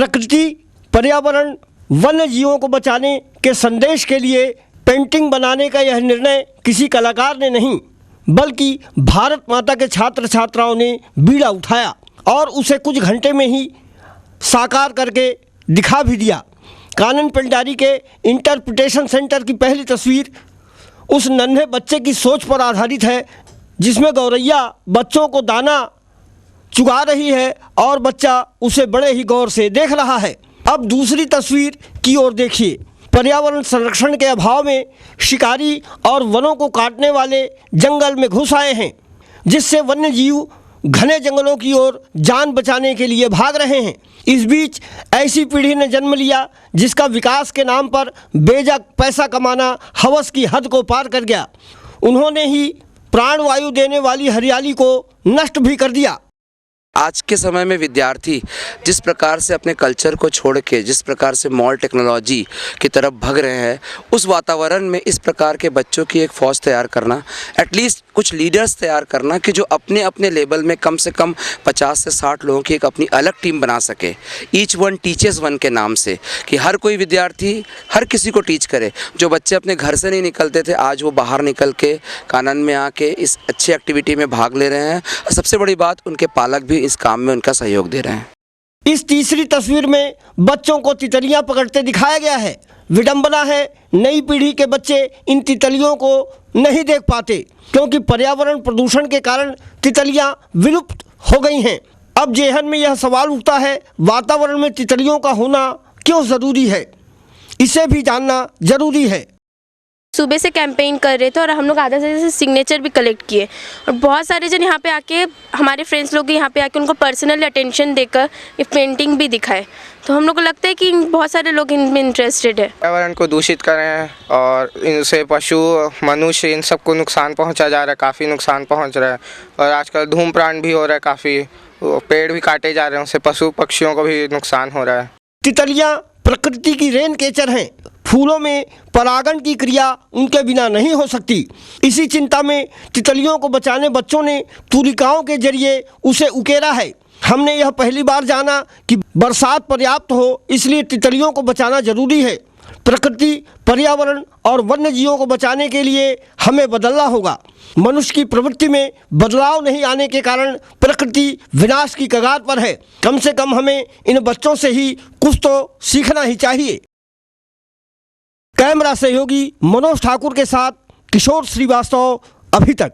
प्रकृति, पर्यावरण, वन्य जीवों को बचाने के संदेश के लिए पेंटिंग बनाने का यह निर्णय किसी कलाकार ने नहीं बल्कि भारत माता के छात्र छात्राओं ने बीड़ा उठाया और उसे कुछ घंटे में ही साकार करके दिखा भी दिया। कानन पेंडारी के इंटरप्रिटेशन सेंटर की पहली तस्वीर उस नन्हे बच्चे की सोच पर आधारित है जिसमें गौरैया बच्चों को दाना चुगा रही है और बच्चा उसे बड़े ही गौर से देख रहा है। अब दूसरी तस्वीर की ओर देखिए। पर्यावरण संरक्षण के अभाव में शिकारी और वनों को काटने वाले जंगल में घुस आए हैं, जिससे वन्य जीव घने जंगलों की ओर जान बचाने के लिए भाग रहे हैं। इस बीच ऐसी पीढ़ी ने जन्म लिया जिसका विकास के नाम पर बेजा पैसा कमाना हवस की हद को पार कर गया। उन्होंने ही प्राणवायु देने वाली हरियाली को नष्ट भी कर दिया। आज के समय में विद्यार्थी जिस प्रकार से अपने कल्चर को छोड़ के जिस प्रकार से मॉल टेक्नोलॉजी की तरफ भग रहे हैं, उस वातावरण में इस प्रकार के बच्चों की एक फ़ौज तैयार करना, एटलीस्ट कुछ लीडर्स तैयार करना कि जो अपने अपने लेवल में कम से कम 50 से 60 लोगों की एक अपनी अलग टीम बना सके, ईच वन टीचेस वन के नाम से, कि हर कोई विद्यार्थी हर किसी को टीच करे। जो बच्चे अपने घर से नहीं निकलते थे, आज वो बाहर निकल के कानन में आके इस अच्छी एक्टिविटी में भाग ले रहे हैं। सबसे बड़ी बात, उनके पालक भी इस काम में उनका सहयोग दे रहे हैं। इस तीसरी तस्वीर में बच्चों को तितलियां पकड़ते दिखाया गया है। विडंबना है, नई पीढ़ी के बच्चे इन तितलियों को नहीं देख पाते क्योंकि पर्यावरण प्रदूषण के कारण तितलियां विलुप्त हो गई हैं। अब जेहन में यह सवाल उठता है, वातावरण में तितलियों का होना क्यों ज़रूरी है? इसे भी जानना जरूरी है। सुबह से कैंपेन कर रहे थे और हम लोग आधा से ज़्यादा सिग्नेचर भी कलेक्ट किए और बहुत सारे जन यहाँ पे आके, हमारे फ्रेंड्स लोग यहाँ पे आके उनको पर्सनल अटेंशन देकर ये पेंटिंग भी दिखाए। तो हम लोग को लगता है कि बहुत सारे लोग इनमें इंटरेस्टेड है। पर्यावरण को दूषित कर रहे हैं और इनसे पशु, मनुष्य, इन सबको नुकसान पहुँचा जा रहा है, काफ़ी नुकसान पहुँच रहा है। और आजकल धूम्रपान भी हो रहा है, काफ़ी पेड़ भी काटे जा रहे हैं, उससे पशु पक्षियों को भी नुकसान हो रहा है। तितलियाँ प्रकृति की रेन केचर हैं। फूलों में परागण की क्रिया उनके बिना नहीं हो सकती। इसी चिंता में तितलियों को बचाने बच्चों ने तुलिकाओं के जरिए उसे उकेरा है। हमने यह पहली बार जाना कि बरसात पर्याप्त हो, इसलिए तितलियों को बचाना जरूरी है। प्रकृति, पर्यावरण और वन्य जीवों को बचाने के लिए हमें बदलना होगा। मनुष्य की प्रवृत्ति में बदलाव नहीं आने के कारण प्रकृति विनाश की कगार पर है। कम से कम हमें इन बच्चों से ही कुछ तो सीखना ही चाहिए। कैमरा सहयोगी मनोज ठाकुर के साथ किशोर श्रीवास्तव, अभी तक।